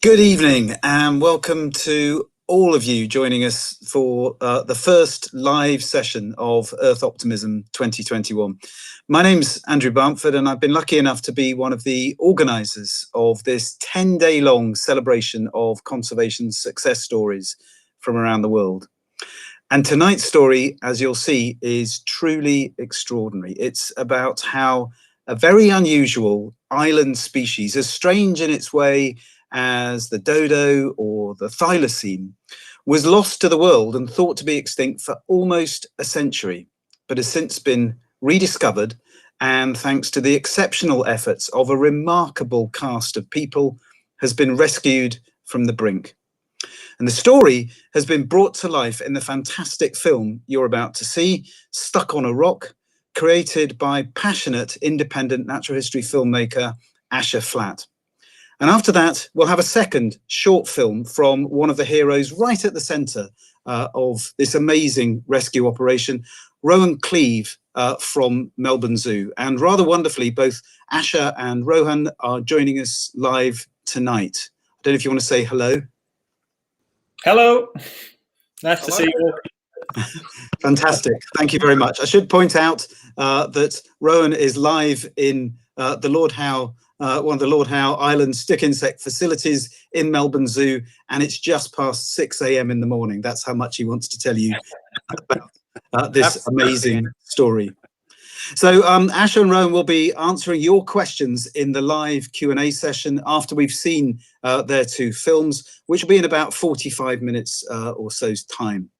Good evening and welcome to all of you joining us for the first live session of Earth Optimism 2021. My name's Andrew Bamford and I've been lucky enough to be one of the organisers of this 10-day-long celebration of conservation success stories from around the world. And tonight's story, as you'll see, is truly extraordinary. It's about how a very unusual island species, as strange in its way as the dodo or the thylacine, was lost to the world and thought to be extinct for almost a century, but has since been rediscovered, and thanks to the exceptional efforts of a remarkable cast of people, has been rescued from the brink. And the story has been brought to life in the fantastic film you're about to see, Stuck on a Rock, created by passionate independent natural history filmmaker Asher Flatt. And after that, we'll have a second short film from one of the heroes right at the centre of this amazing rescue operation, Rowan Cleave from Melbourne Zoo. And rather wonderfully, both Asher and Rohan are joining us live tonight. I don't know if you want to say hello. Hello, nice to see you. Fantastic, thank you very much. I should point out that Rowan is live in the Lord Howe, one of the Lord Howe Island stick insect facilities in Melbourne Zoo, and it's just past 6 a.m. in the morning. That's how much he wants to tell you about this amazing story. So Asher and Rowan will be answering your questions in the live Q&A session after we've seen their two films, which will be in about 45 minutes or so's time.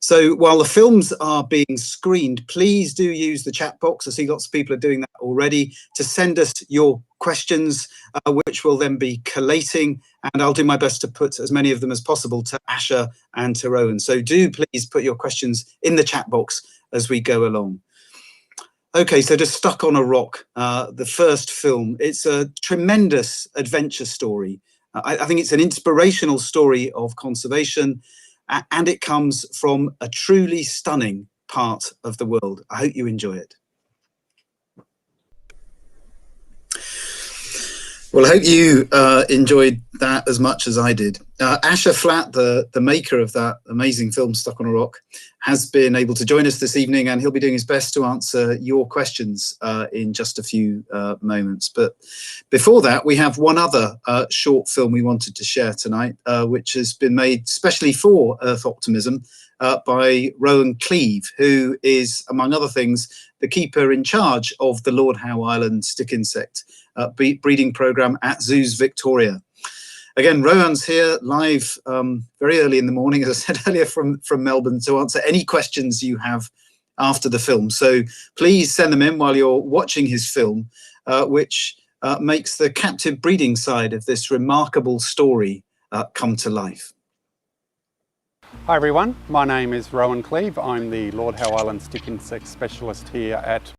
So while the films are being screened, please do use the chat box. I see lots of people are doing that already, to send us your questions, which will then be collating, and I'll do my best to put as many of them as possible to Asher and to Rowan. So do please put your questions in the chat box as we go along. Okay, so to Stuck on a Rock, the first film, it's a tremendous adventure story. I think it's an inspirational story of conservation, and it comes from a truly stunning part of the world. I hope you enjoy it. Well, I hope you enjoyed that as much as I did. Asher Flatt, the maker of that amazing film, Stuck on a Rock, has been able to join us this evening, and he'll be doing his best to answer your questions in just a few moments. But before that, we have one other short film we wanted to share tonight, which has been made specially for Earth Optimism by Rowan Cleave, who is, among other things, the keeper in charge of the Lord Howe Island stick insect breeding program at Zoos Victoria. Again, Rowan's here live very early in the morning, as I said earlier, from Melbourne, to answer any questions you have after the film. So please send them in while you're watching his film, which makes the captive breeding side of this remarkable story come to life. Hi everyone, my name is Rowan Cleave. I'm the Lord Howe Island stick insect specialist here at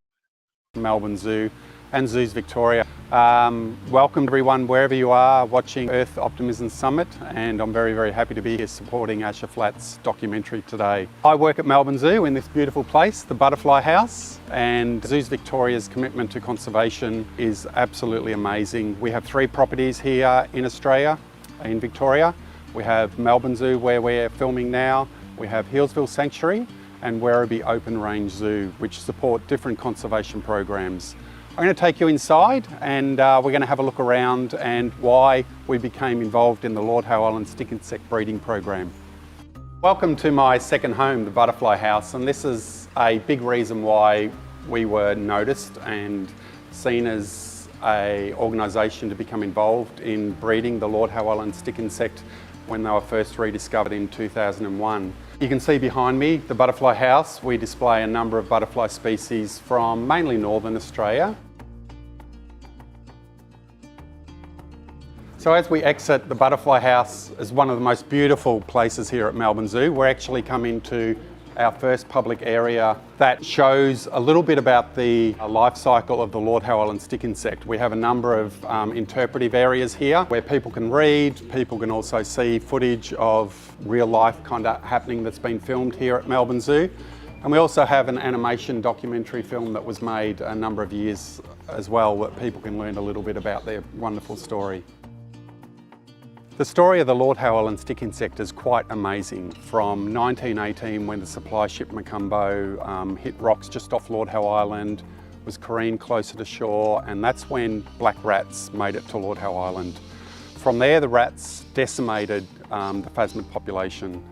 Melbourne Zoo and Zoos Victoria. Welcome everyone wherever you are watching Earth Optimism Summit, and I'm very, very happy to be here supporting Asher Flatt's documentary today. I work at Melbourne Zoo in this beautiful place, the Butterfly House, and Zoos Victoria's commitment to conservation is absolutely amazing. We have 3 properties here in Australia, in Victoria. We have Melbourne Zoo, where we're filming now. We have Healesville Sanctuary and Werribee Open Range Zoo, which support different conservation programs. I'm going to take you inside, and we're going to have a look around and why we became involved in the Lord Howe Island stick insect breeding program. Welcome to my second home, the Butterfly House, and this is a big reason why we were noticed and seen as an organisation to become involved in breeding the Lord Howe Island stick insect when they were first rediscovered in 2001. You can see behind me the Butterfly House. We display a number of butterfly species from mainly Northern Australia. So as we exit the Butterfly House, is one of the most beautiful places here at Melbourne Zoo. We're actually coming to our first public area that shows a little bit about the life cycle of the Lord Howe Island stick insect. We have a number of interpretive areas here where people can read, people can also see footage of real life kind of happening that's been filmed here at Melbourne Zoo. And we also have an animation documentary film that was made a number of years as well, that people can learn a little bit about their wonderful story. The story of the Lord Howe Island stick insect is quite amazing. From 1918, when the supply ship Macumbo hit rocks just off Lord Howe Island, was careened closer to shore, and that's when black rats made it to Lord Howe Island. From there, the rats decimated the phasmid population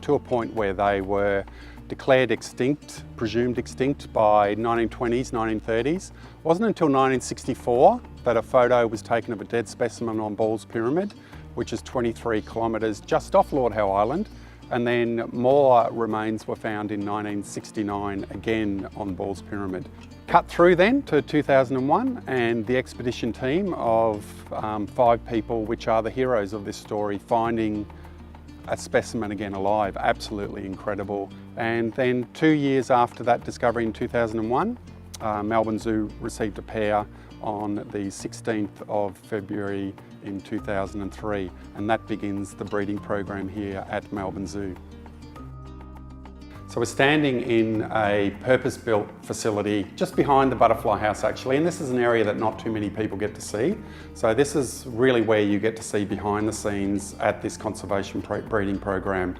to a point where they were declared extinct, presumed extinct by 1920s, 1930s. It wasn't until 1964 that a photo was taken of a dead specimen on Ball's Pyramid, which is 23 kilometres just off Lord Howe Island, and then more remains were found in 1969, again on Ball's Pyramid. Cut through then to 2001, and the expedition team of 5 people, which are the heroes of this story, finding a specimen again alive. Absolutely incredible. And then 2 years after that discovery in 2001, Melbourne Zoo received a pair on the 16th of February in 2003, and that begins the breeding program here at Melbourne Zoo. So we're standing in a purpose-built facility just behind the butterfly house actually, and this is an area that not too many people get to see. So this is really where you get to see behind the scenes at this conservation breeding program.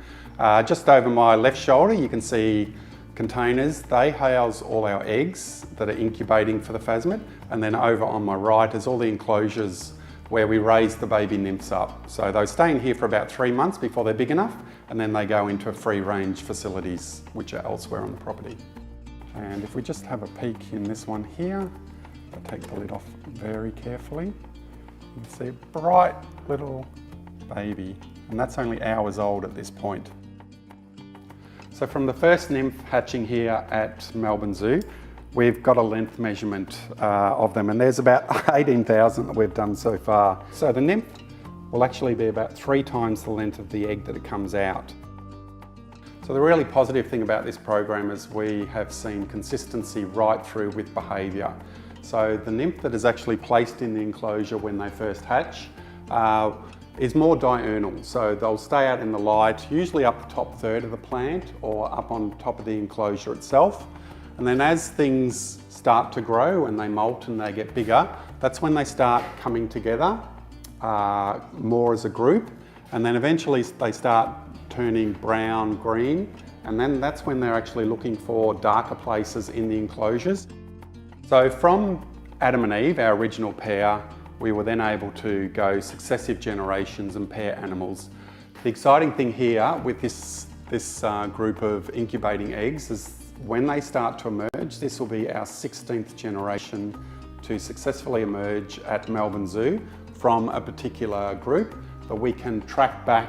Just over my left shoulder you can see containers. They house all our eggs that are incubating for the phasmid, and then over on my right is all the enclosures where we raise the baby nymphs up. So they stay in here for about 3 months before they're big enough, and then they go into free-range facilities which are elsewhere on the property. And if we just have a peek in this one here, I'll take the lid off very carefully. You can see a bright little baby, and that's only hours old at this point. So from the first nymph hatching here at Melbourne Zoo, we've got a length measurement of them, and there's about 18,000 that we've done so far. So the nymph will actually be about 3 times the length of the egg that it comes out. So the really positive thing about this program is we have seen consistency right through with behaviour. So the nymph that is actually placed in the enclosure when they first hatch is more diurnal, so they'll stay out in the light, usually up the top third of the plant or up on top of the enclosure itself. And then as things start to grow and they molt and they get bigger, that's when they start coming together more as a group, and then eventually they start turning brown, green, and then that's when they're actually looking for darker places in the enclosures. So from Adam and Eve, our original pair, we were then able to go successive generations and pair animals. The exciting thing here with this group of incubating eggs is when they start to emerge, this will be our 16th generation to successfully emerge at Melbourne Zoo from a particular group, but we can track back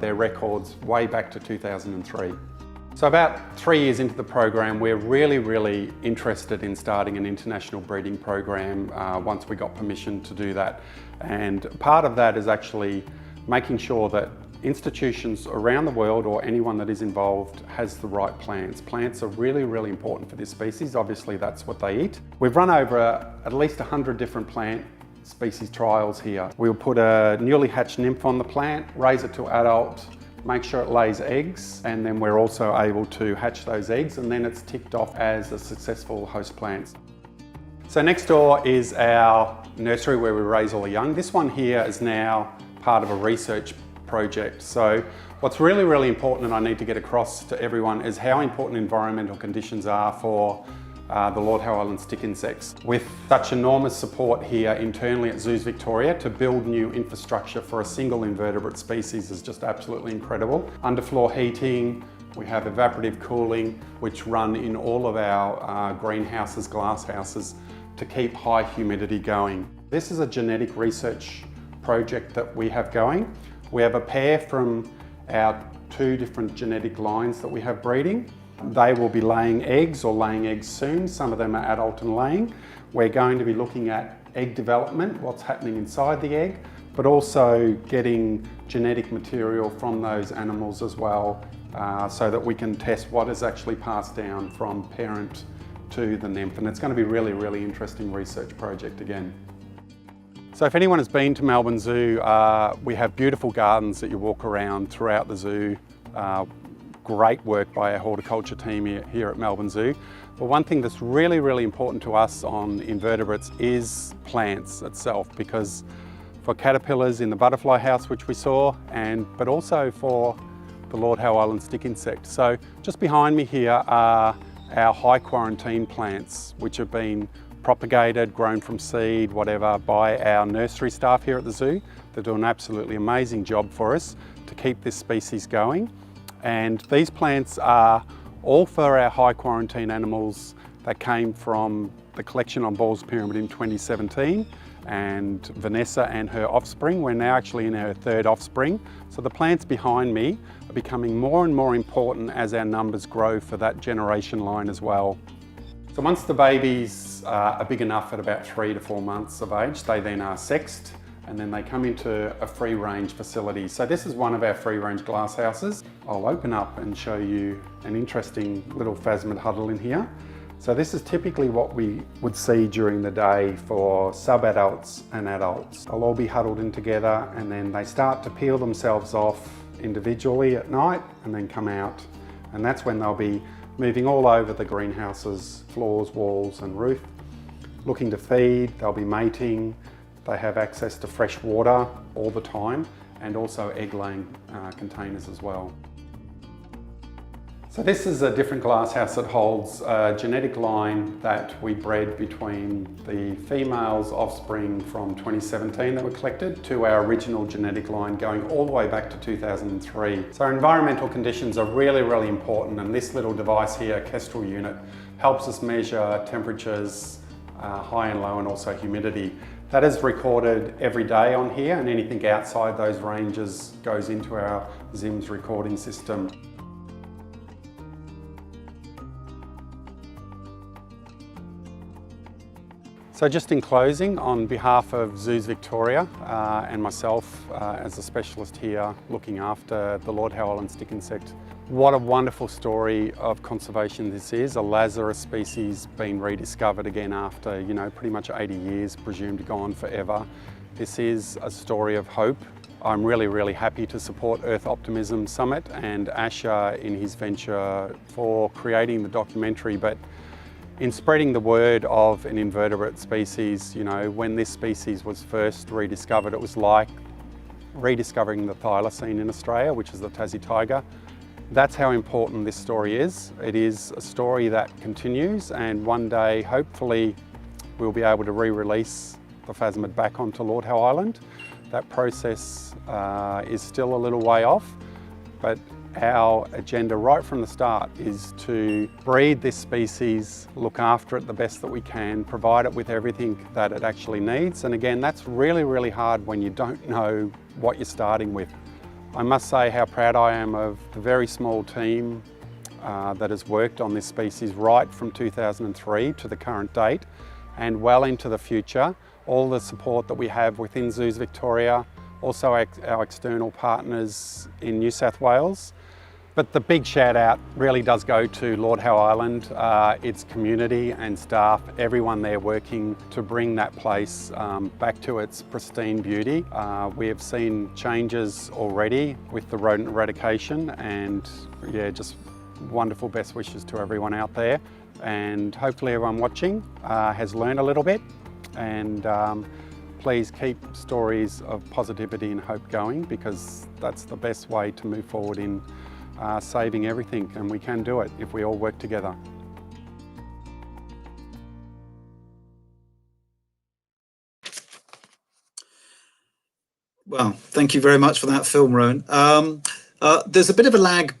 their records way back to 2003. So about 3 years into the program, we're really interested in starting an international breeding program once we got permission to do that. And part of that is actually making sure that institutions around the world or anyone that is involved has the right plants. Plants are really important for this species. Obviously that's what they eat. We've run over at least 100 different plant species trials here. We'll put a newly hatched nymph on the plant, raise it to adult, make sure it lays eggs, and then we're also able to hatch those eggs, and then it's ticked off as a successful host plant. So next door is our nursery where we raise all the young. This one here is now part of a research project. So what's really important, and I need to get across to everyone, is how important environmental conditions are for the Lord Howe Island stick insects. With such enormous support here internally at Zoos Victoria to build new infrastructure for a single invertebrate species is just absolutely incredible. Underfloor heating, we have evaporative cooling, which run in all of our greenhouses, glass houses, to keep high humidity going. This is a genetic research project that we have going. We have a pair from our 2 different genetic lines that we have breeding. They will be laying eggs or laying eggs soon. Some of them are adult and laying. We're going to be looking at egg development, what's happening inside the egg, but also getting genetic material from those animals as well, so that we can test what is actually passed down from parent to the nymph. And it's going to be a really interesting research project again. So if anyone has been to Melbourne Zoo, we have beautiful gardens that you walk around throughout the zoo. Great work by our horticulture team here at Melbourne Zoo. But one thing that's really important to us on invertebrates is plants itself, because for caterpillars in the butterfly house, which we saw, but also for the Lord Howe Island stick insect. So just behind me here are our high quarantine plants, which have been propagated, grown from seed, whatever, by our nursery staff here at the zoo. They do an absolutely amazing job for us to keep this species going. And these plants are all for our high quarantine animals that came from the collection on Ball's Pyramid in 2017, and Vanessa and her offspring. We're now actually in her third offspring. So the plants behind me are becoming more and more important as our numbers grow for that generation line as well. So once the babies are big enough at about 3 to 4 months of age, they then are sexed, and then they come into a free range facility. So this is one of our free range glass houses. I'll open up and show you an interesting little phasmid huddle in here. So this is typically what we would see during the day for sub-adults and adults. They'll all be huddled in together, and then they start to peel themselves off individually at night and then come out. And that's when they'll be moving all over the greenhouse's floors, walls and roof, looking to feed. They'll be mating. They have access to fresh water all the time, and also egg laying containers as well. So this is a different glass house that holds a genetic line that we bred between the female's offspring from 2017 that were collected to our original genetic line going all the way back to 2003. So our environmental conditions are really, really important, and this little device here, a Kestrel unit, helps us measure temperatures, high and low, and also humidity. That is recorded every day on here, and anything outside those ranges goes into our ZIMS recording system. So just in closing, on behalf of Zoos Victoria and myself as a specialist here looking after the Lord Howe Island stick insect, what a wonderful story of conservation this is. A Lazarus species being rediscovered again after, pretty much 80 years, presumed gone forever. This is a story of hope. I'm really, really happy to support Earth Optimism Summit and Asher in his venture for creating the documentary, but in spreading the word of an invertebrate species. When this species was first rediscovered, it was like rediscovering the thylacine in Australia, which is the Tassie tiger. That's how important this story is. It is a story that continues, and one day, hopefully, we'll be able to re-release the phasmid back onto Lord Howe Island. That process is still a little way off, but our agenda right from the start is to breed this species, look after it the best that we can, provide it with everything that it actually needs. And again, that's really, really hard when you don't know what you're starting with. I must say how proud I am of the very small team that has worked on this species right from 2003 to the current date and well into the future. All the support that we have within Zoos Victoria, also our external partners in New South Wales. But the big shout out really does go to Lord Howe Island, its community and staff, everyone there working to bring that place back to its pristine beauty. We have seen changes already with the rodent eradication, and just wonderful best wishes to everyone out there. And hopefully everyone watching has learned a little bit, and please keep stories of positivity and hope going, because that's the best way to move forward in saving everything, and we can do it if we all work together. Well, thank you very much for that film, Rowan. There's a bit of a lag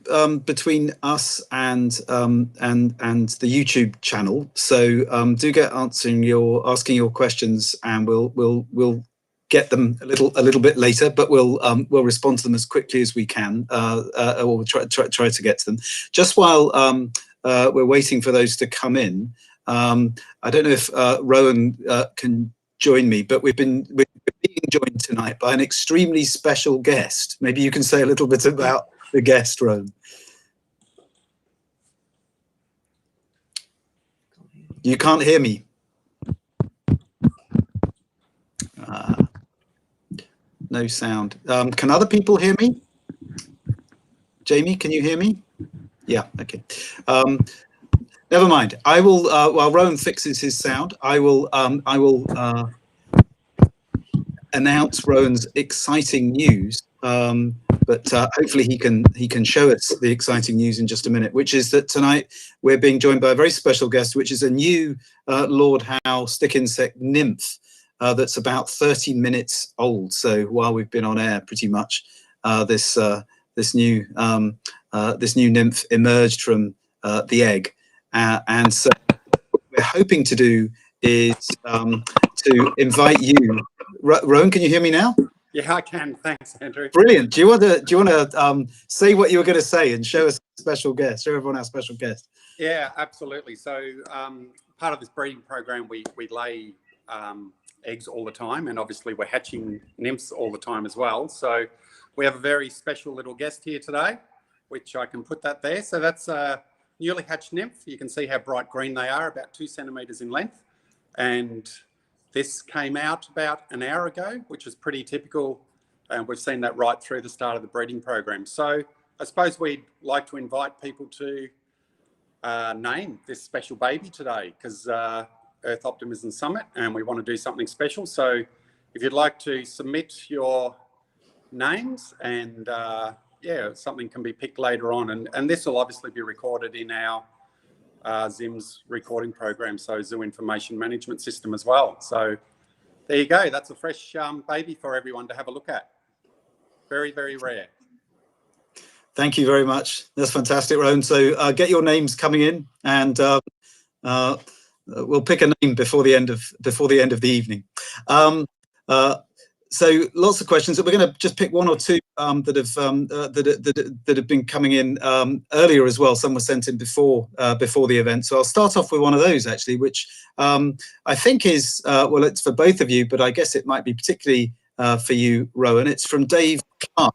between us and the YouTube channel, so do get asking your questions, and we'll get them a little bit later, but we'll respond to them as quickly as we can, or we'll try to get to them. Just while we're waiting for those to come in, I don't know if Rowan can join me, but we're being joined tonight by an extremely special guest. Maybe you can say a little bit about the guest, Rowan. You can't hear me. No sound. Can other people hear me? Jamie, can you hear me? Yeah, okay. Never mind. I will, while Rowan fixes his sound, I will announce Rowan's exciting news. But hopefully he can show us the exciting news in just a minute, which is that tonight we're being joined by a very special guest, which is a new Lord Howe stick insect nymph that's about 30 minutes old. So while we've been on air, pretty much this new nymph emerged from the egg, and so what we're hoping to do is to invite you. Rowan, can you hear me now? Yeah, I can. Thanks, Andrew. Brilliant. Do you want to say what you were going to say and show us a special guest? Show everyone our special guest. Yeah, absolutely. So part of this breeding program, we lay eggs all the time, and obviously we're hatching nymphs all the time as well. So we have a very special little guest here today, which I can put that there. So that's a newly hatched nymph. You can see how bright green they are, about 2 centimetres in length. And this came out about an hour ago, which is pretty typical. And we've seen that right through the start of the breeding program. So I suppose we'd like to invite people to name this special baby today, because Earth Optimism Summit, and we want to do something special. So if you'd like to submit your names, and yeah, something can be picked later on. And this will obviously be recorded in our ZIMS recording program, so Zoo Information Management System as well. So there you go. That's a fresh baby for everyone to have a look at. Very, very rare. Thank you very much. That's fantastic, Rowan. So get your names coming in, and we'll pick a name before the end of the evening. So lots of questions. We're going to just pick one or two that have been coming in earlier as well. Some were sent in before the event. So I'll start off with one of those actually, which I think is well, it's for both of you, but I guess it might be particularly for you, Rowan. It's from Dave Clark,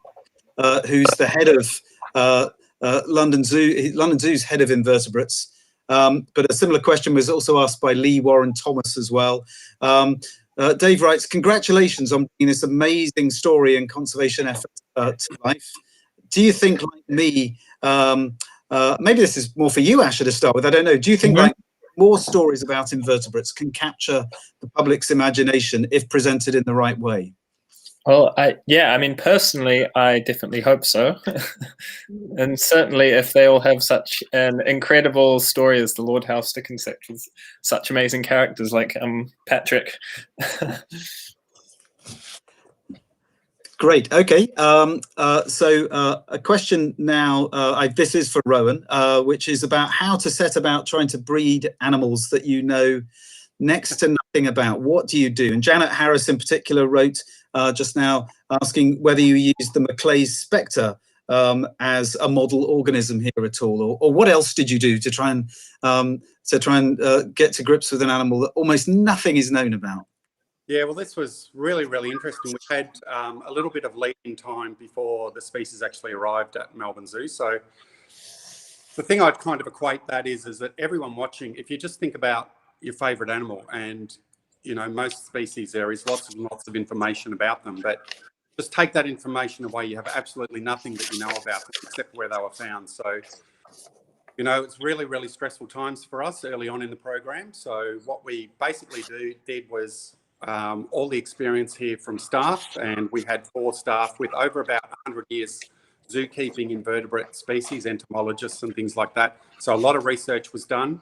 who's the head of London Zoo. London Zoo's head of invertebrates. But a similar question was also asked by Lee Warren Thomas as well. Dave writes, congratulations on bringing this amazing story and conservation effort to life. Do you think, like me, maybe this is more for you, Asher, to start with, I don't know, do you think like more stories about invertebrates can capture the public's imagination if presented in the right way? Well, yeah, I mean, personally, I definitely hope so. And certainly if they all have such an incredible story as the Lord Howe stick insect with such amazing characters like Patrick. Great. Okay. So a question now, this is for Rowan, which is about how to set about trying to breed animals that you know next to nothing about. What do you do? And Janet Harris in particular wrote just now asking whether you use the Maclay's Spectre as a model organism here at all, or what else did you do to try and get to grips with an animal that almost nothing is known about? Yeah, well, this was really, really interesting. We had a little bit of lead-in time before the species actually arrived at Melbourne Zoo. So the thing I'd kind of equate that is that everyone watching, if you just think about your favourite animal, and you know, most species there is lots and lots of information about them, but just take that information away, you have absolutely nothing that you know about them except where they were found. So, you know, it's really, really stressful times for us early on in the program. So what we basically did was all the experience here from staff, and we had 4 staff with over about 100 years zookeeping invertebrate species, entomologists and things like that. So a lot of research was done.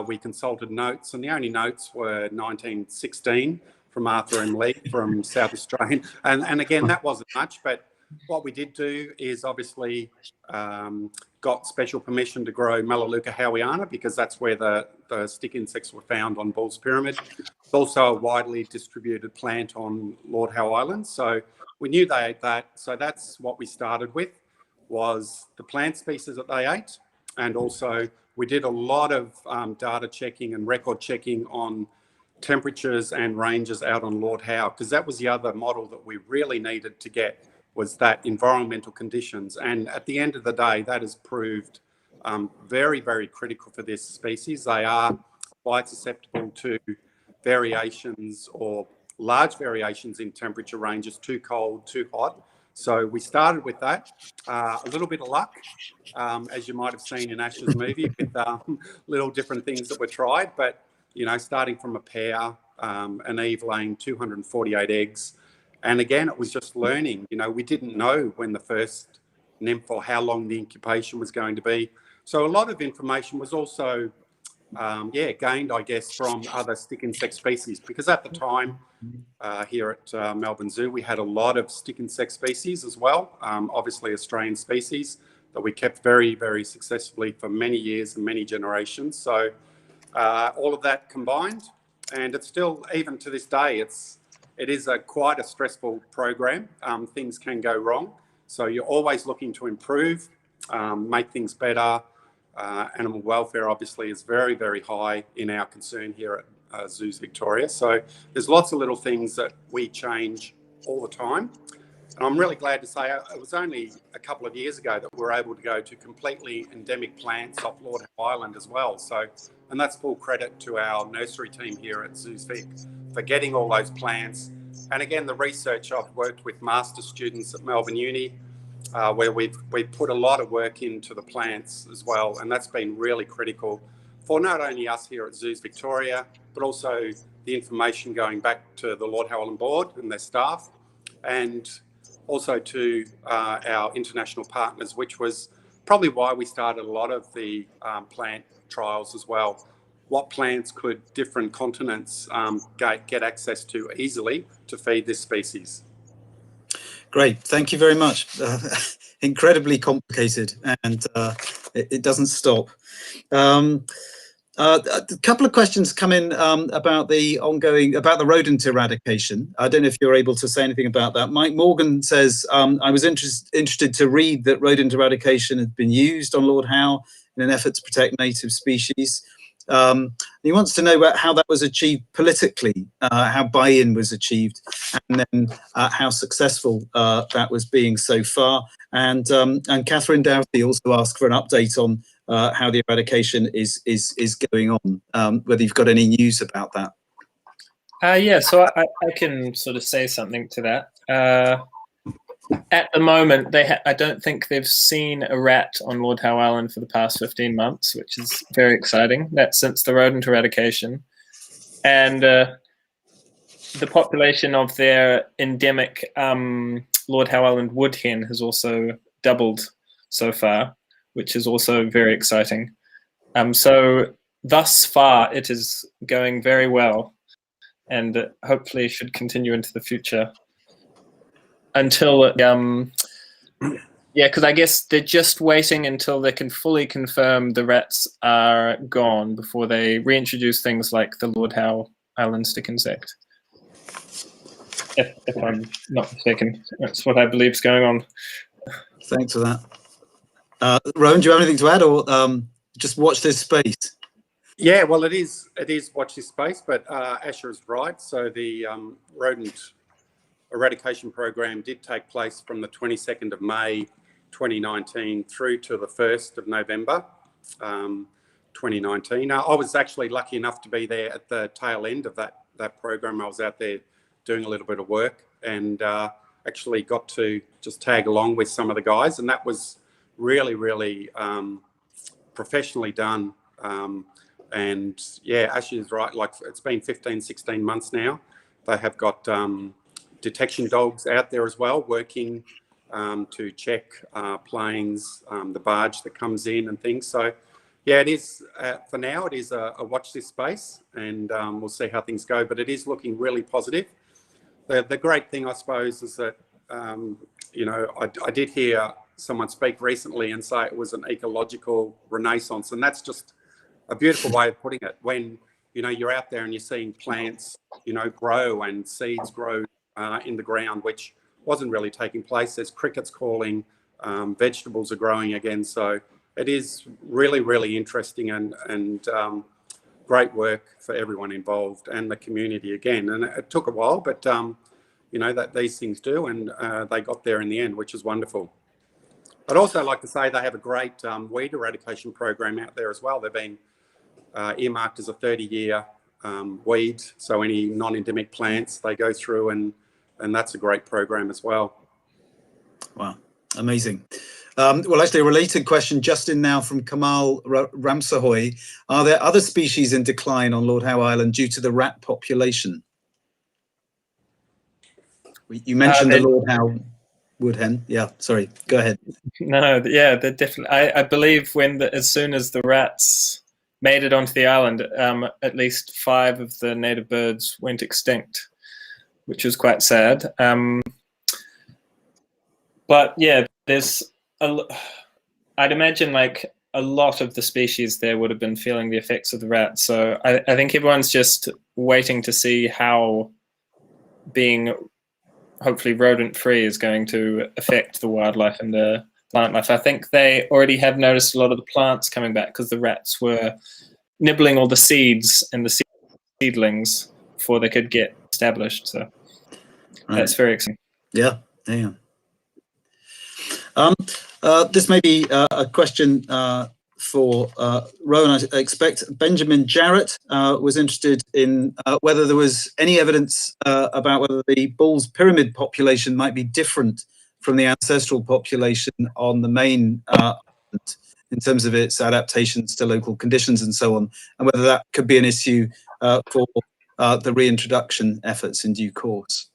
We consulted notes, and the only notes were 1916 from Arthur M. Lee from South Australian. And again, that wasn't much, but what we did do is obviously got special permission to grow Melaleuca howiana, because that's where the stick insects were found on Bull's Pyramid. It's also a widely distributed plant on Lord Howe Island. So we knew they ate that. So that's what we started with, was the plant species that they ate. And also we did a lot of data checking and record checking on temperatures and ranges out on Lord Howe, because that was the other model that we really needed to get, was that environmental conditions. And at the end of the day, that has proved very, very critical for this species. They are quite susceptible to variations, or large variations in temperature ranges, too cold, too hot. So we started with that. A little bit of luck, as you might have seen in Ash's movie, with little different things that were tried. But, you know, starting from a pair, an Eve laying 248 eggs, And again, it was just learning. You know, we didn't know when the first nymph or how long the incubation was going to be. So a lot of information was also, gained, I guess, from other stick insect species, because at the time here at Melbourne Zoo, we had a lot of stick insect species as well, obviously Australian species that we kept very, very successfully for many years and many generations. So all of that combined, and it's still, even to this day, it is quite a stressful program. Things can go wrong. So you're always looking to improve, make things better. Animal welfare obviously is very, very high in our concern here at Zoos Victoria. So there's lots of little things that we change all the time. And I'm really glad to say it was only a couple of years ago that we were able to go to completely endemic plants off Lord Howe Island as well. So, and that's full credit to our nursery team here at Zoos Vic for getting all those plants. And again, the research, I've worked with master students at Melbourne Uni, where we've put a lot of work into the plants as well. And that's been really critical for not only us here at Zoos Victoria, but also the information going back to the Lord Howe Island board and their staff, and also to our international partners, which was probably why we started a lot of the plant trials as well. What plants could different continents get access to easily to feed this species? Great, thank you very much. Incredibly complicated, and it doesn't stop. A couple of questions come in about the rodent eradication. I don't know if you're able to say anything about that. Mike Morgan says, I was interested to read that rodent eradication had been used on Lord Howe in an effort to protect native species. He wants to know about how that was achieved politically, how buy-in was achieved, and then how successful that was being so far. And Catherine Doughty also asked for an update on how the eradication is going on, whether you've got any news about that. Yeah, so I can sort of say something to that. At the moment, I don't think they've seen a rat on Lord Howe Island for the past 15 months, which is very exciting. That's since the rodent eradication. And the population of their endemic Lord Howe Island wood hen has also doubled so far, which is also very exciting. So thus far, it is going very well, and hopefully should continue into the future. Until, because I guess they're just waiting until they can fully confirm the rats are gone before they reintroduce things like the Lord Howe Island stick insect. If I'm not mistaken, that's what I believe is going on. Thanks for that. Rowan, do you have anything to add, or just watch this space? Yeah, well, it is watch this space, but Asher is right. So the rodent eradication program did take place from the 22nd of May 2019 through to the 1st of November 2019. I was actually lucky enough to be there at the tail end of that program. I was out there doing a little bit of work, and actually got to just tag along with some of the guys, and that was really, really professionally done. And yeah, Ashley is right, like it's been 15, 16 months now. They have got detection dogs out there as well, working to check planes, the barge that comes in and things. So yeah, it is, for now, it is a watch this space, and we'll see how things go, but it is looking really positive. The great thing, I suppose, is that, I did hear someone speak recently and say it was an ecological renaissance, and that's just a beautiful way of putting it. When, you're out there and you're seeing plants, grow and seeds grow in the ground, which wasn't really taking place. There's crickets calling, vegetables are growing again. So it is really, really interesting and great work for everyone involved and the community again. And it took a while, but that these things do, and they got there in the end, which is wonderful. I'd also like to say they have a great weed eradication program out there as well. They've been earmarked as a 30-year weed, so any non-endemic plants they go through, and that's a great program as well. Wow, amazing. Well, actually, a related question just in now from Kamal Ramsahoy. Are there other species in decline on Lord Howe Island due to the rat population? You mentioned the Lord Howe wood hen. Yeah, sorry, go ahead. No, yeah, they're definitely. I believe as soon as the rats made it onto the island, at least 5 of the native birds went extinct, which was quite sad. But yeah, I'd imagine like a lot of the species there would have been feeling the effects of the rats. So I think everyone's just waiting to see how being hopefully rodent-free is going to affect the wildlife and the plant life. I think they already have noticed a lot of the plants coming back because the rats were nibbling all the seeds and the seedlings before they could get established. So that's very exciting. Yeah, yeah. This may be a question for Rowan. I expect Benjamin Jarrett was interested in whether there was any evidence about whether the bull's pyramid population might be different from the ancestral population on the main island in terms of its adaptations to local conditions and so on, and whether that could be an issue for the reintroduction efforts in due course.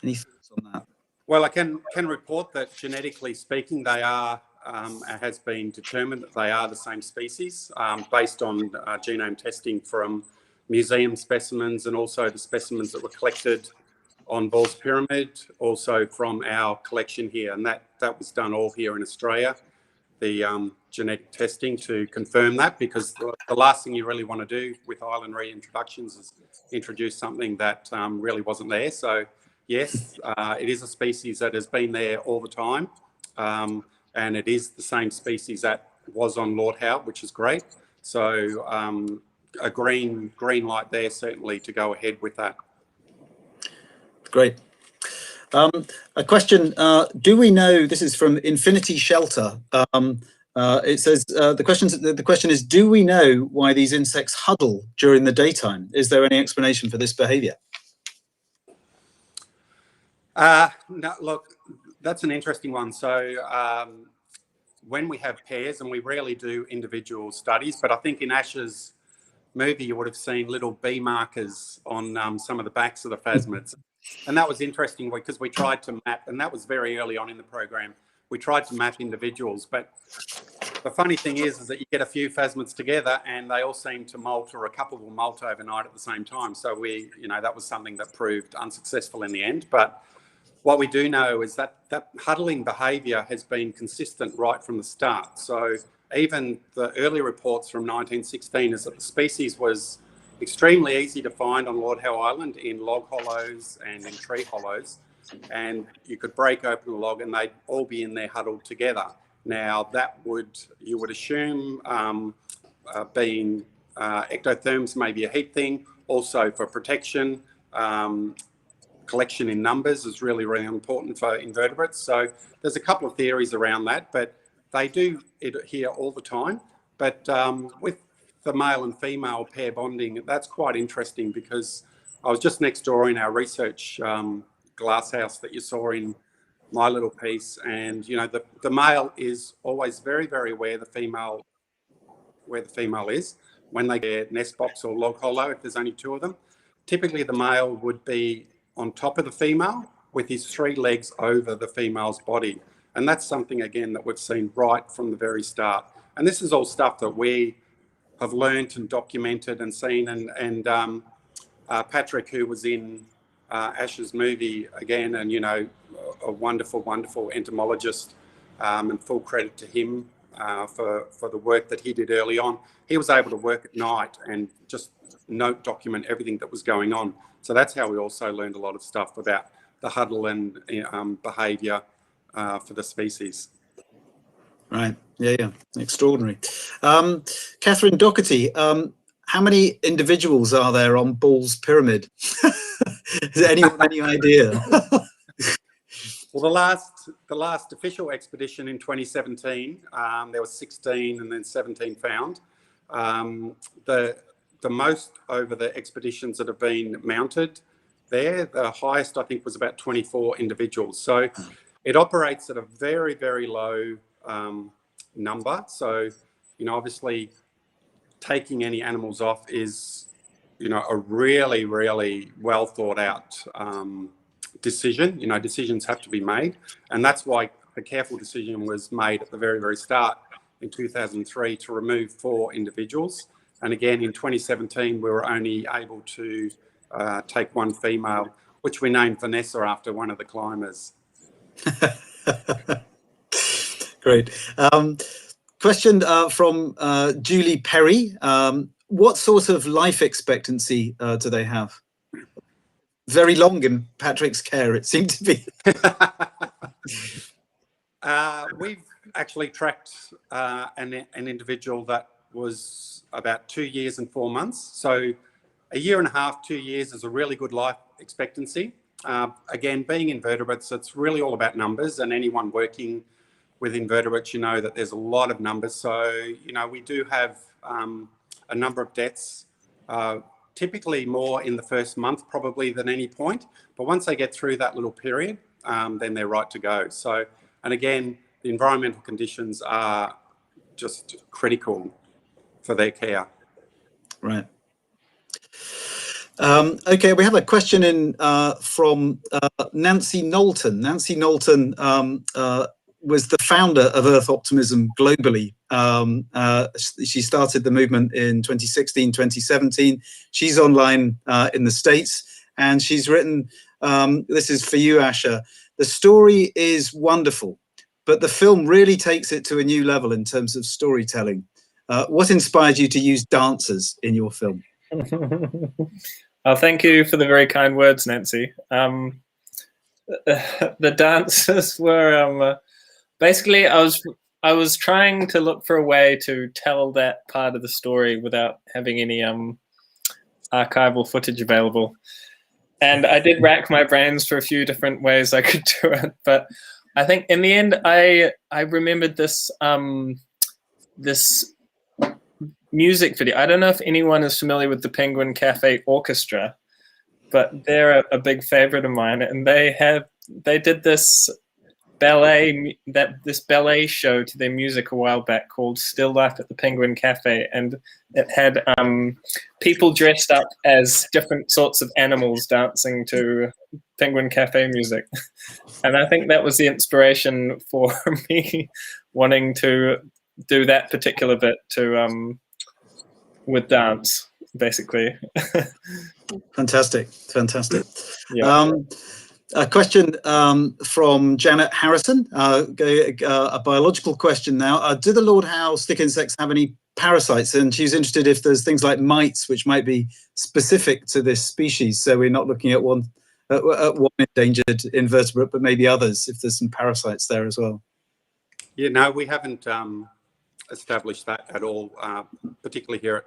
Any thoughts on that? Well, I can report that genetically speaking, they are, it has been determined that they are the same species based on genome testing from museum specimens and also the specimens that were collected on Ball's Pyramid, also from our collection here. And that was done all here in Australia, the genetic testing to confirm that, because the last thing you really want to do with island reintroductions is introduce something that really wasn't there. So yes, it is a species that has been there all the time, and it is the same species that was on Lord Howe, which is great. So a green light there certainly to go ahead with that. Great. A question, do we know, this is from Infinity Shelter, it says, the question is, do we know why these insects huddle during the daytime? Is there any explanation for this behaviour? No, look, that's an interesting one. So when we have pairs, and we rarely do individual studies, but I think in Ash's movie you would have seen little bee markers on some of the backs of the phasmids. And that was interesting because we tried to map, and that was very early on in the program, we tried to map individuals. But the funny thing is that you get a few phasmids together and they all seem to molt, or a couple will molt overnight at the same time. So that was something that proved unsuccessful in the end. But what we do know is that huddling behaviour has been consistent right from the start. So even the early reports from 1916 is that the species was extremely easy to find on Lord Howe Island in log hollows and in tree hollows, and you could break open a log and they'd all be in there huddled together. Now you would assume being ectotherms may be a heat thing, also for protection. Collection in numbers is really, really important for invertebrates. So there's a couple of theories around that, but they do it here all the time. But with the male and female pair bonding, that's quite interesting, because I was just next door in our research glasshouse that you saw in my little piece, and the male is always very, very aware the female is when they get nest box or log hollow. If there's only 2 of them, typically the male would be on top of the female with his 3 legs over the female's body, and that's something again that we've seen right from the very start. And this is all stuff that we have learnt and documented and seen, and Patrick, who was in Ash's movie again, and a wonderful, wonderful entomologist, and full credit to him for the work that he did early on. He was able to work at night and just document everything that was going on. So that's how we also learned a lot of stuff about the huddle and behaviour for the species. Right. Yeah. Extraordinary. Catherine Doherty, how many individuals are there on Ball's Pyramid? Is anyone any idea? Well, the last official expedition in 2017, there was 16 and then 17 found. The most over the expeditions that have been mounted there, the highest I think was about 24 individuals. So it operates at a very, very low number. So, obviously taking any animals off is, a really, really well thought out decision. You know, decisions have to be made, and that's why the careful decision was made at the very, very start in 2003 to remove 4 individuals. And again, in 2017, we were only able to take 1 female, which we named Vanessa after one of the climbers. Great. Question from Julie Perry. What sort of life expectancy do they have? Very long in Patrick's care, it seemed to be. We've actually tracked an individual that was about 2 years and 4 months. So a year and a half, 2 years is a really good life expectancy. Again, being invertebrates, it's really all about numbers, and anyone working with invertebrates, you know that there's a lot of numbers. So, you know, we do have a number of deaths, typically more in the first month probably than any point. But once they get through that little period, then they're right to go. So, and again, the environmental conditions are just critical for their care. Right. Okay, we have a question in from Nancy Knowlton. Nancy Knowlton was the founder of Earth Optimism globally. She started the movement in 2016, 2017. She's online in the States, and she's written, this is for you, Asher. The story is wonderful, but the film really takes it to a new level in terms of storytelling. What inspired you to use dancers in your film? Thank you for the very kind words, Nancy. The dancers were basically, I was trying to look for a way to tell that part of the story without having any archival footage available. And I did rack my brains for a few different ways I could do it, but I think in the end, I remembered this this music video. I don't know if anyone is familiar with the Penguin Cafe Orchestra, but they're a big favorite of mine, and they did this ballet show to their music a while back called Still Life at the Penguin Cafe, and it had people dressed up as different sorts of animals dancing to Penguin Cafe music. And I think that was the inspiration for me wanting to do that particular bit to with dance, basically. Fantastic. Yeah. A question from Janet Harrison, a biological question now. Do the Lord Howe stick insects have any parasites? And she's interested if there's things like mites, which might be specific to this species. So we're not looking at one endangered invertebrate, but maybe others, if there's some parasites there as well. Yeah, no, we haven't established that at all, particularly here at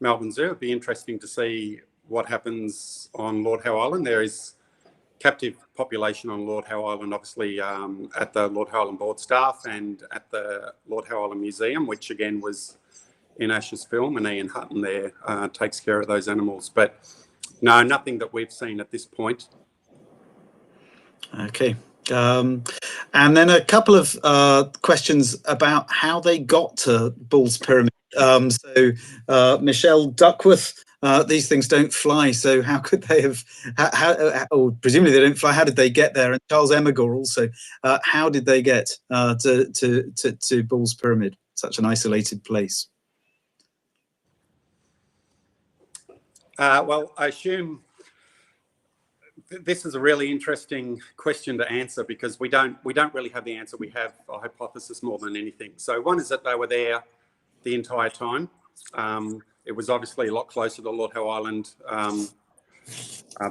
Melbourne Zoo. It'd be interesting to see what happens on Lord Howe Island. There is captive population on Lord Howe Island, obviously at the Lord Howe Island board staff and at the Lord Howe Island Museum, which again was in Ash's film, and Ian Hutton there takes care of those animals. But no, nothing that we've seen at this point. Okay. And then a couple of questions about how they got to Bull's Pyramid. Michelle Duckworth, these things don't fly, so how could they have, or presumably they don't fly, how did they get there? And Charles Emigor also, how did they get to Bull's Pyramid, such an isolated place? Well, I assume this is a really interesting question to answer, because we don't really have the answer. We have a hypothesis more than anything. So one is that they were there the entire time. It was obviously a lot closer to Lord Howe Island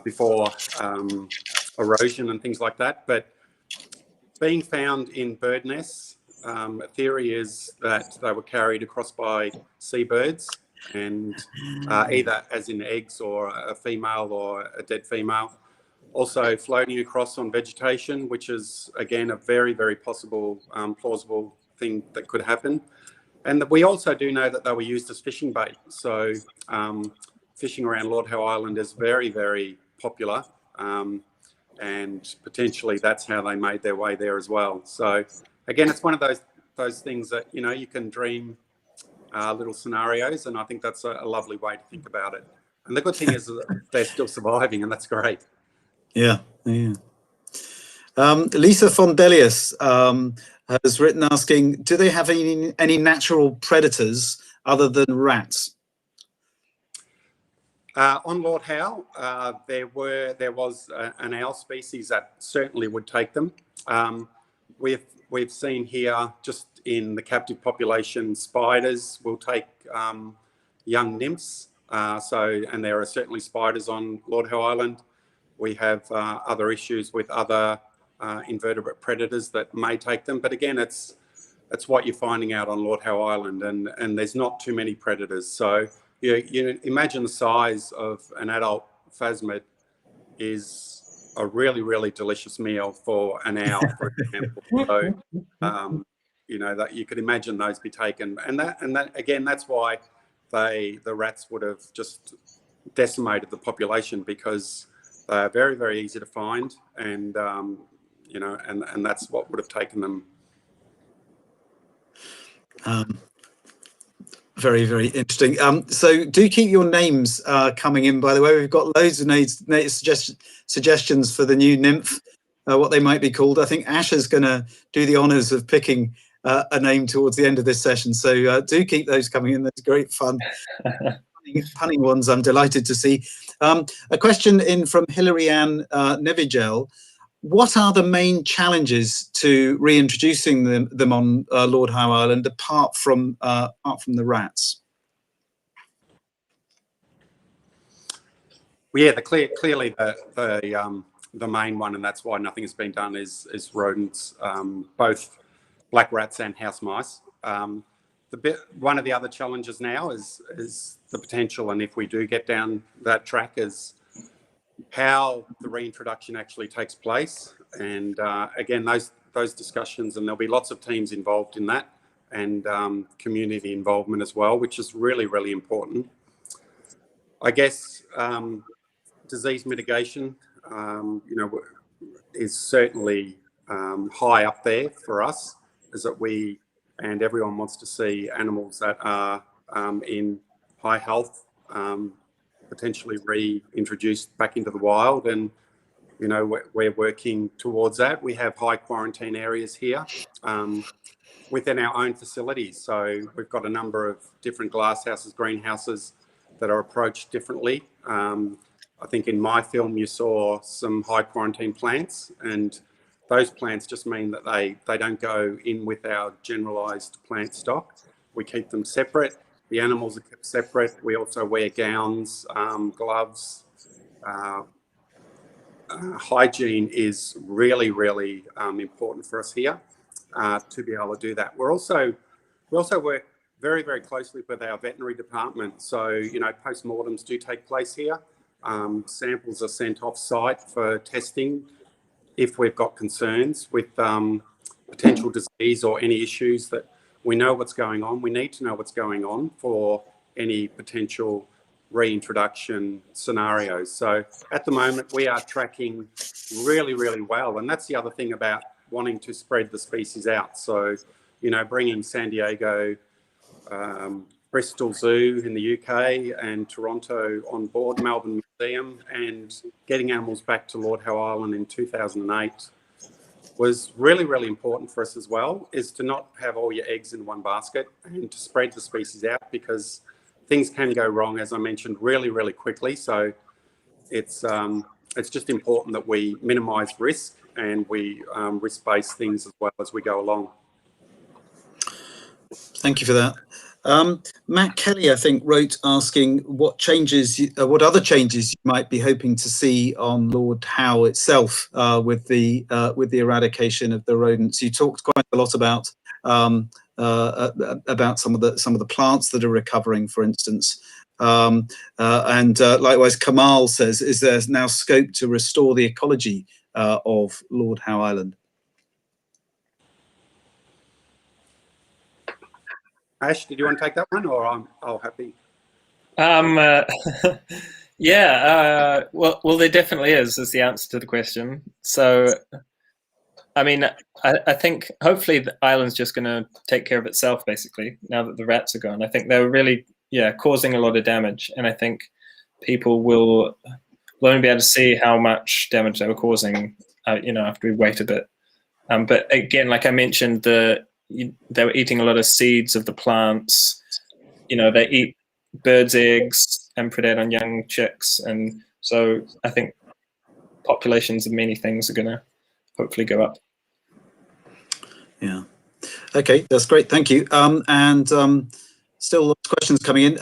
before erosion and things like that. But being found in bird nests, a theory is that they were carried across by seabirds, and either as in eggs or a female or a dead female. Also floating across on vegetation, which is again a very, very possible, plausible thing that could happen. And we also do know that they were used as fishing bait. So fishing around Lord Howe Island is very, very popular, and potentially that's how they made their way there as well. So again, it's one of those things that, you know, you can dream little scenarios, and I think that's a lovely way to think about it. And the good thing is that they're still surviving, and that's great. Yeah. Lisa Fondelius has written asking, do they have any natural predators other than rats? On Lord Howe, there was an owl species that certainly would take them. We've seen here, just in the captive population, spiders will take young nymphs. And there are certainly spiders on Lord Howe Island. We have other issues with other invertebrate predators that may take them. But again, it's what you're finding out on Lord Howe Island, and there's not too many predators. So you imagine the size of an adult phasmid is a really, really delicious meal for an owl, for example. So, that you could imagine those be taken, and that again, that's why the rats would have just decimated the population, because they're very, very easy to find, and and that's what would have taken them. Very, very interesting. So do keep your names coming in, by the way. We've got loads of suggestions for the new nymph, what they might be called. I think Asha's going to do the honours of picking a name towards the end of this session. So do keep those coming in. That's great fun. Punning ones I'm delighted to see. A question in from Hilary Ann Nevigel. What are the main challenges to reintroducing them on Lord Howe Island, apart from the rats? Well, yeah, clearly the main one, and that's why nothing has been done, is rodents, both black rats and house mice. One of the other challenges now is the potential, and if we do get down that track, is how the reintroduction actually takes place. And again, those discussions, and there'll be lots of teams involved in that, and community involvement as well, which is really, really important. I guess disease mitigation, is certainly high up there for us, is that we, and everyone wants to see animals that are in high health potentially reintroduced back into the wild, and we're working towards that. We have high quarantine areas here within our own facilities, so we've got a number of different glasshouses, greenhouses that are approached differently. I think in my film you saw some high quarantine plants, and those plants just mean that they don't go in with our generalized plant stock. We keep them separate. The animals are kept separate. We also wear gowns, gloves. Hygiene is really, really important for us here to be able to do that. We also work very, very closely with our veterinary department. So, post-mortems do take place here. Samples are sent off-site for testing if we've got concerns with potential disease or any issues that we know what's going on. We need to know what's going on for any potential reintroduction scenarios. So at the moment, we are tracking really, really well. And that's the other thing about wanting to spread the species out. So, bringing San Diego, Bristol Zoo in the UK, and Toronto on board, Melbourne Museum, and getting animals back to Lord Howe Island in 2008 was really, really important for us as well, is to not have all your eggs in one basket and to spread the species out, because things can go wrong, as I mentioned, really, really quickly. So it's just important that we minimise risk, and we risk-base things as well as we go along. Thank you for that. Matt Kelly, I think, wrote asking what other changes you might be hoping to see on Lord Howe itself with the eradication of the rodents. You talked quite a lot about some of the plants that are recovering, for instance. And likewise, Kamal says, is there now scope to restore the ecology of Lord Howe Island? Ash, did you want to take that one, or I'm happy? Yeah. Well, there definitely is the answer to the question. So, I mean, I think hopefully the island's just going to take care of itself, basically, now that the rats are gone. I think they were really, causing a lot of damage, and I think people will only be able to see how much damage they were causing after we wait a bit. But again, like I mentioned, they were eating a lot of seeds of the plants. They eat birds' eggs and predate on young chicks, and so I think populations of many things are going to hopefully go up. Yeah. Okay, that's great. Thank you. Still lots of questions coming in.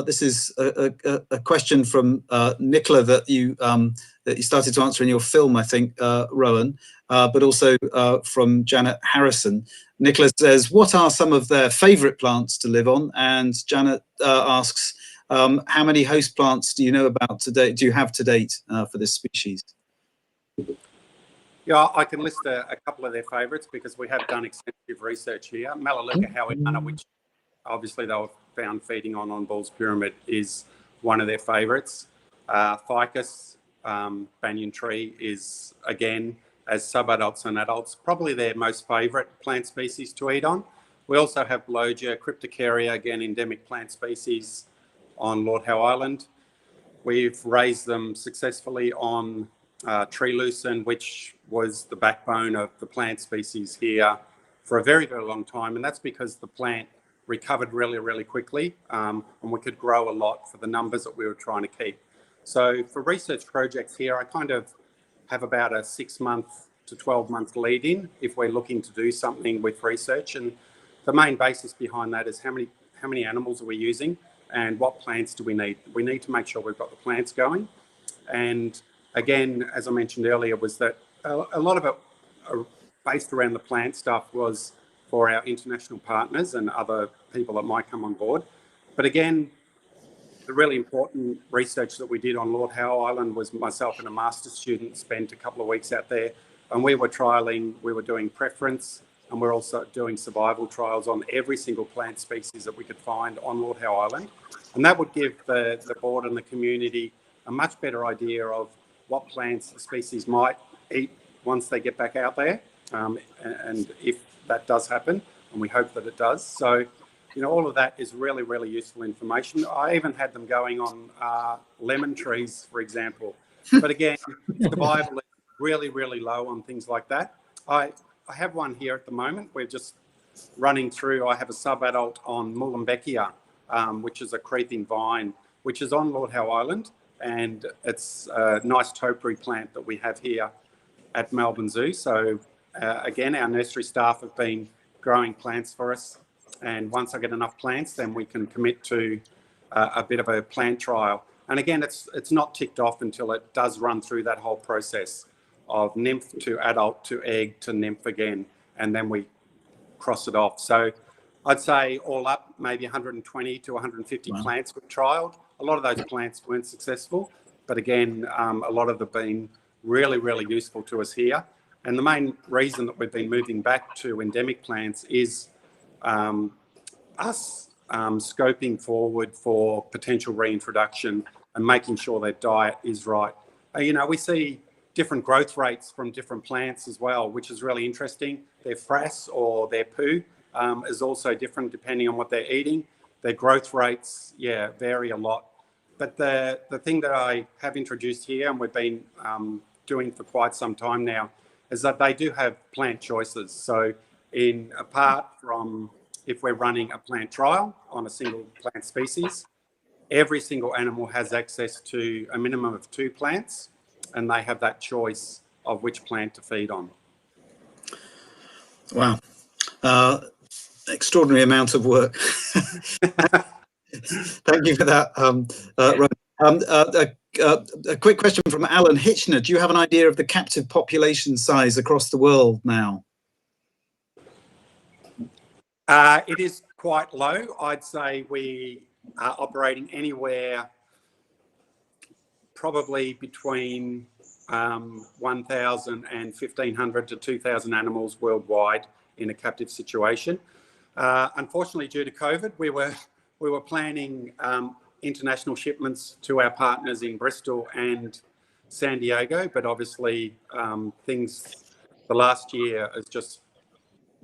This is a question from Nicola that you started to answer in your film, I think, Rowan, but also from Janet Harrison. Nicola says, "What are some of their favourite plants to live on?" And Janet asks, "How many host plants do you know about today? Do you have to date for this species?" Yeah, I can list a couple of their favourites because we have done extensive research here. Melaleuca howiana, which obviously they were found feeding on Ball's Pyramid, is one of their favourites. Ficus, banyan tree, is again, as subadults and adults, probably their most favourite plant species to eat on. We also have Blogia, Cryptocarya, again endemic plant species on Lord Howe Island. We've raised them successfully on tree lucerne, which was the backbone of the plant species here for a very, very long time. And that's because the plant recovered really, really quickly, and we could grow a lot for the numbers that we were trying to keep. So for research projects here, I kind of have about a 6-month to 12-month lead in if we're looking to do something with research. And the main basis behind that is how many animals are we using and what plants do we need. We need to make sure we've got the plants going. And again, as I mentioned earlier, was that a lot of it based around the plant stuff was for our international partners and other people that might come on board. But again, the really important research that we did on Lord Howe Island was myself and a master's student spent a couple of weeks out there, and we were doing preference, and we're also doing survival trials on every single plant species that we could find on Lord Howe Island. And that would give the board and the community a much better idea of what plants the species might eat once they get back out there, and if that does happen, and we hope that it does. So, all of that is really, really useful information. I even had them going on lemon trees, for example. But again, survival is really, really low on things like that. I have one here at the moment. We're just running through. I have a subadult on Mullembeckia, which is a creeping vine, which is on Lord Howe Island. And it's a nice topiary plant that we have here at Melbourne Zoo. So again, our nursery staff have been growing plants for us. And once I get enough plants, then we can commit to a bit of a plant trial. And again, it's not ticked off until it does run through that whole process of nymph to adult to egg to nymph again. And then we cross it off. So I'd say all up, maybe 120 to 150 plants we've trialed. A lot of those plants weren't successful, but again, a lot of them have been really, really useful to us here. And the main reason that we've been moving back to endemic plants is us scoping forward for potential reintroduction and making sure their diet is right. We see different growth rates from different plants as well, which is really interesting. Their frass or their poo is also different depending on what they're eating. Their growth rates, vary a lot. But the thing that I have introduced here, and we've been doing for quite some time now, is that they do have plant choices. So apart from if we're running a plant trial on a single plant species, every single animal has access to a minimum of 2 plants, and they have that choice of which plant to feed on. Wow. Extraordinary amount of work. Thank you for that, a quick question from Alan Hitchner. Do you have an idea of the captive population size across the world now? It is quite low. I'd say we are operating anywhere probably between 1,000 and 1,500 to 2,000 animals worldwide in a captive situation. Unfortunately, due to COVID, we were planning international shipments to our partners in Bristol and San Diego, but obviously the last year has just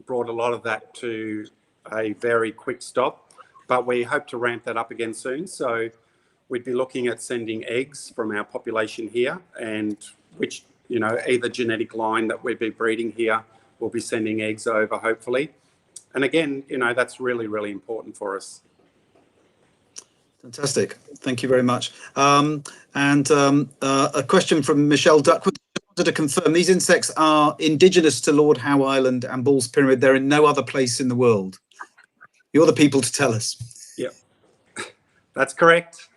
brought a lot of that to a very quick stop, but we hope to ramp that up again soon. So we'd be looking at sending eggs from our population here, and which either genetic line that we'd be breeding here will be sending eggs over, hopefully. And again, that's really, really important for us. Fantastic. Thank you very much. A question from Michelle Duckworth. I wanted to confirm these insects are indigenous to Lord Howe Island and Ball's Pyramid. They're in no other place in the world. You're the people to tell us. Yep, that's correct.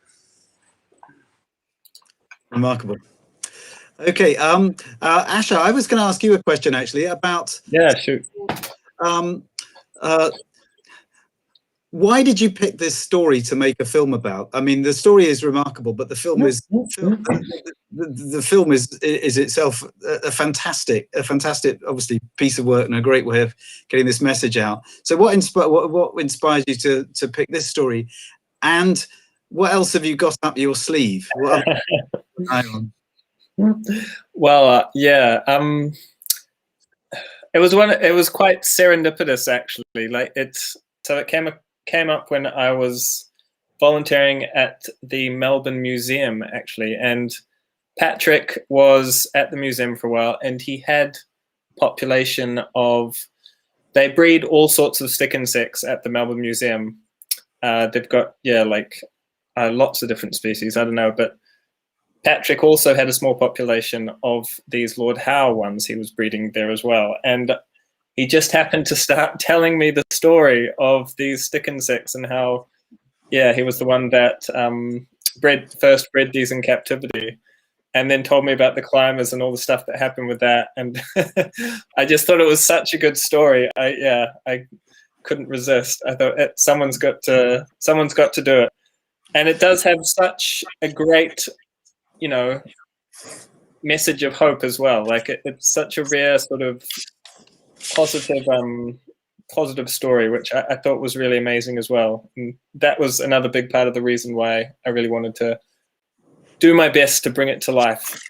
Remarkable. Okay, Asha, I was going to ask you a question actually about. Yeah, shoot. Why did you pick this story to make a film about? I mean, the story is remarkable, but the film is the film is itself a fantastic, obviously piece of work and a great way of getting this message out. So, what inspired you to pick this story, and what else have you got up your sleeve? Well, yeah, it was quite serendipitous actually. Like it came up when I was volunteering at the Melbourne Museum actually, and Patrick was at the museum for a while, and he had population of, they breed all sorts of stick insects at the Melbourne Museum. They've got lots of different species, I don't know, but Patrick also had a small population of these Lord Howe ones he was breeding there as well. And he just happened to start telling me the story of these stick insects and how, he was the one that first bred these in captivity, and then told me about the climbers and all the stuff that happened with that. And I just thought it was such a good story. I couldn't resist. I thought someone's got to do it. And it does have such a great, message of hope as well. Like it's such a rare sort of positive story, which I thought was really amazing as well. And that was another big part of the reason why I really wanted to do my best to bring it to life.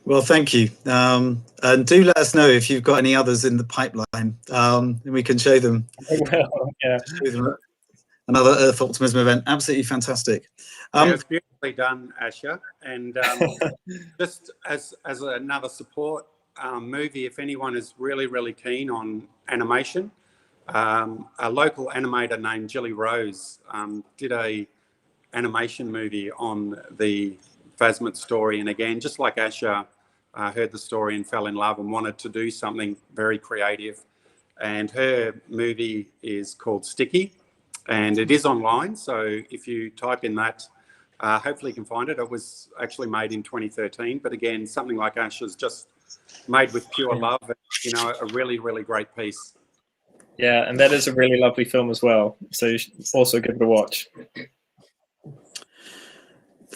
Well, thank you. And do let us know if you've got any others in the pipeline, and we can show them. Well, yeah. Show them another Earth Optimism event. Absolutely fantastic. It was beautifully done, Asha. And just as another support movie, if anyone is really, really keen on animation, a local animator named Jilly Rose did a animation movie on the Phasmid story. And again, just like Asha heard the story and fell in love and wanted to do something very creative. And her movie is called Sticky, and it is online. So if you type in that, hopefully you can find it. It was actually made in 2013. But again, something like Asha's, just made with pure love, and, a really, really great piece. Yeah, and that is a really lovely film as well. So you should also give it a watch.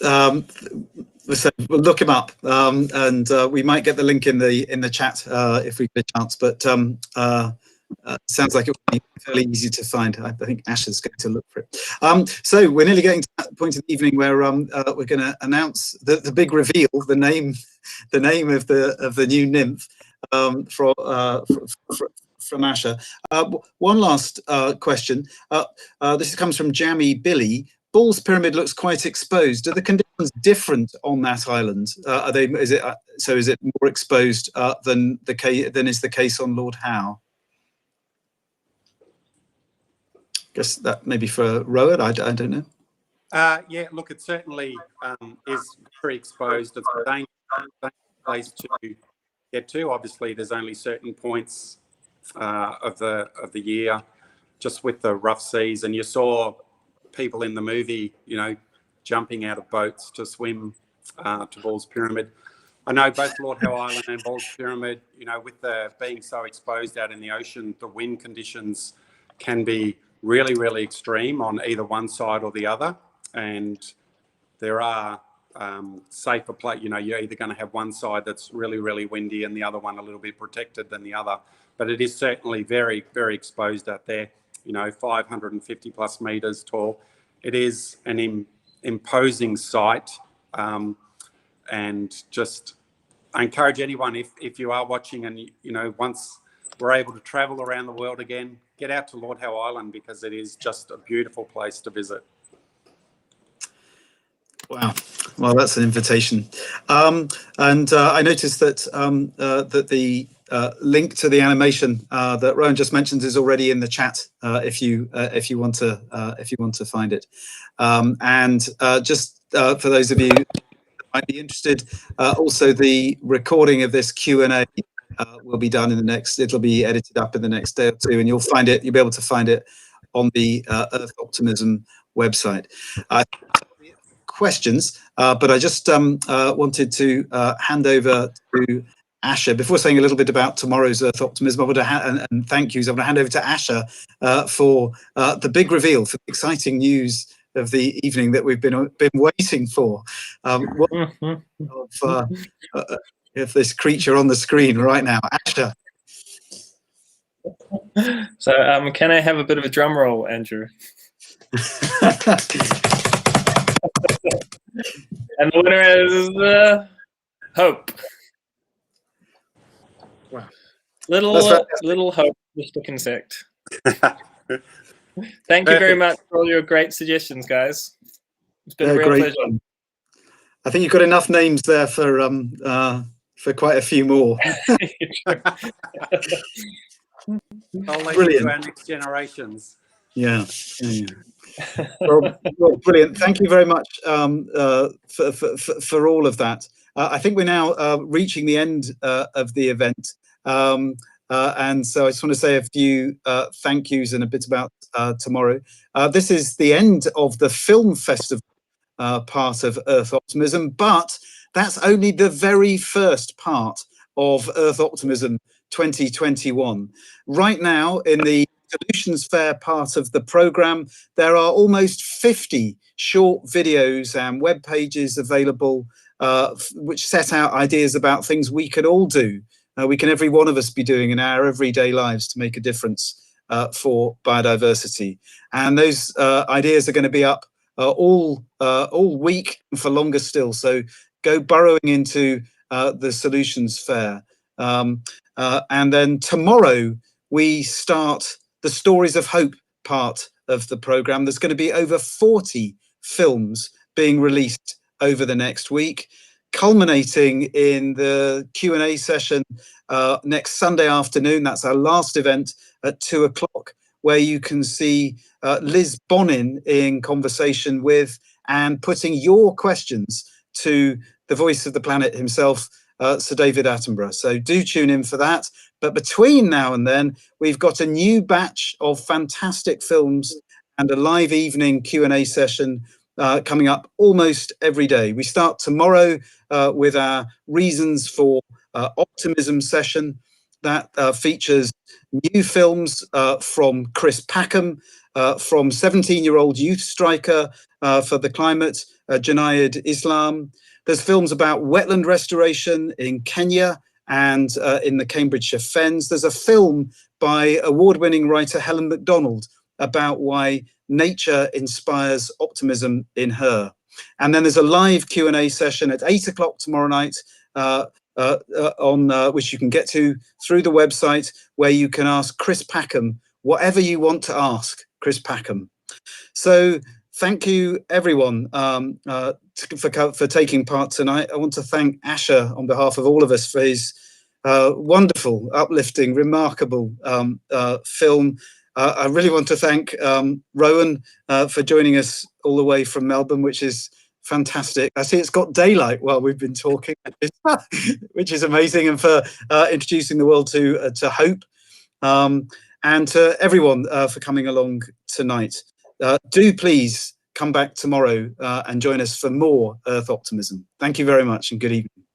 So we'll look him up, and we might get the link in the chat if we get a chance. But sounds like it will be fairly easy to find. I think Ash is going to look for it. So we're nearly getting to that point of the evening where we're going to announce the big reveal, the name of the new nymph from Asha. One last question. This comes from Jammy Billy. Ball's Pyramid looks quite exposed. Are the conditions different on that island? Is it more exposed than is the case on Lord Howe? Guess that maybe for Rowan, I don't know. Yeah, look, it certainly is very exposed. It's a dangerous place to get to. Obviously, there's only certain points of the year, just with the rough seas, and you saw people in the movie, jumping out of boats to swim to Ball's Pyramid. I know both Lord Howe Island and Ball's Pyramid, with the being so exposed out in the ocean, the wind conditions can be really, really extreme on either one side or the other. And there are safer places, you're either going to have one side that's really, really windy and the other one a little bit protected than the other. But it is certainly very, very exposed out there, 550 plus meters tall. It is an imposing sight. And just, I encourage anyone, if you are watching and, once we're able to travel around the world again, get out to Lord Howe Island, because it is just a beautiful place to visit. Wow. Well, that's an invitation. And I noticed that that the link to the animation that Rowan just mentioned is already in the chat. If you want to find it, and just for those of you who might be interested, also the recording of this Q&A will be done in the next. It'll be edited up in the next day or two, and you'll find it. You'll be able to find it on the Earth Optimism website. Questions, but I just wanted to hand over to Asha before saying a little bit about tomorrow's Earth Optimism. I want to and thank yous. I want to hand over to Asha for the big reveal, for the exciting news of the evening that we've been waiting for. Of this creature on the screen right now, Asha. So, can I have a bit of a drum roll, Andrew? And the winner is Hope. Wow. Little Hope, Mr. Insect. Thank you very much for all your great suggestions, guys. It's been a real pleasure. I think you've got enough names there for quite a few more. Brilliant. To our next generations. Yeah. Well, brilliant. Thank you very much for all of that. I think we're now reaching the end of the event. And so I just want to say a few thank yous and a bit about tomorrow. This is the end of the film festival part of Earth Optimism, but that's only the very first part of Earth Optimism 2021. Right now, in the Solutions Fair part of the program, there are almost 50 short videos and web pages available which set out ideas about things we can all do. Every one of us be doing in our everyday lives to make a difference for biodiversity. And those ideas are going to be up all week and for longer still. So go burrowing into the Solutions Fair. And then tomorrow we start the Stories of Hope part of the program. There's going to be over 40 films being released over the next week, culminating in the Q&A session next Sunday afternoon. That's our last event at 2 o'clock, where you can see Liz Bonin in conversation with and putting your questions to the voice of the planet himself, Sir David Attenborough. So do tune in for that. But between now and then, we've got a new batch of fantastic films and a live evening Q&A session coming up almost every day. We start tomorrow with our Reasons for Optimism session that features new films from Chris Packham, from 17-year-old youth striker for the climate, Junaid Islam. There's films about wetland restoration in Kenya and in the Cambridgeshire Fens. There's a film by award-winning writer Helen Macdonald about why nature inspires optimism in her. And then there's a live Q&A session at 8 o'clock tomorrow night on which you can get to through the website, where you can ask Chris Packham whatever you want to ask Chris Packham. So thank you, everyone, for taking part tonight. I want to thank Asha on behalf of all of us for his wonderful, uplifting, remarkable film. I really want to thank Rowan for joining us all the way from Melbourne, which is fantastic. I see it's got daylight while we've been talking, which is amazing, and for introducing the world to hope, and to everyone for coming along tonight. Do please come back tomorrow and join us for more Earth Optimism. Thank you very much and good evening.